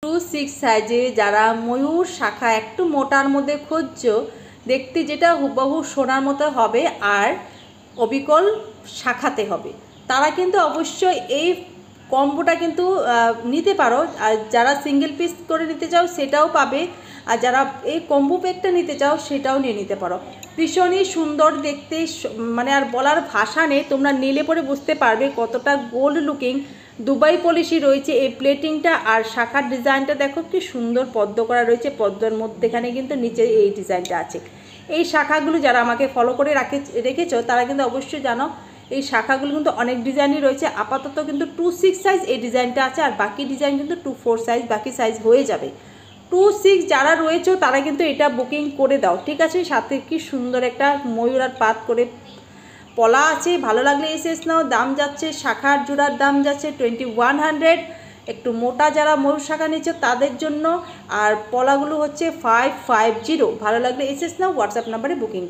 2-6 সাইজে যারা ময়ূর শাখা একটু মোটার মধ্যে খুঁজছো, দেখতে যেটা হুবহু সোনার মতো হবে আর অবিকল শাখাতে হবে, তারা কিন্তু অবশ্যই এই কম্বোটা কিন্তু নিতে পারো। আর যারা সিঙ্গেল পিস করে নিতে চাও সেটাও পাবে, আর যারা এই কম্বো প্যাকটা নিতে চাও সেটাও নিয়ে নিতে পারো। ভীষণই সুন্দর দেখতে, মানে আর বলার ভাষা নেই, তোমরা নিলে পরে বুঝতে পারবে কতটা গোল্ড লুকিং দুবাই পলিশি রয়েছে এই প্লেটিংটা। আর শাখার ডিজাইনটা দেখো কি সুন্দর পদ্ম করা রয়েছে, পদ্মের মধ্যেখানে কিন্তু নিচে এই ডিজাইনটা আছে। এই শাখাগুলো যারা আমাকে ফলো করে রেখেছো তারা কিন্তু অবশ্যই জানো এই শাখাগুলো কিন্তু অনেক ডিজাইনই রয়েছে। আপাতত কিন্তু 2-6 সাইজ এই ডিজাইনটা আছে, আর বাকি ডিজাইন কিন্তু 2-4 সাইজ, বাকি সাইজ হয়ে যাবে। 2-6 যারা রয়েছে তারা কিন্তু এটা বুকিং করে দাও, ঠিক আছে। সাথে কি সুন্দর একটা ময়ূর আর পাত করে পলা আছে, ভালো লাগলে এসে নাও। দাম যাচ্ছে শাখার জোড়ার দাম যাচ্ছে 2100। একটু মোটা যারা ময়ূর শাখা নিচ্ছে তাদের জন্য, আর পলাগুলো হচ্ছে 550। ভালো লাগলে এসে নাও, হোয়াটসঅ্যাপ নাম্বারে বুকিং করো।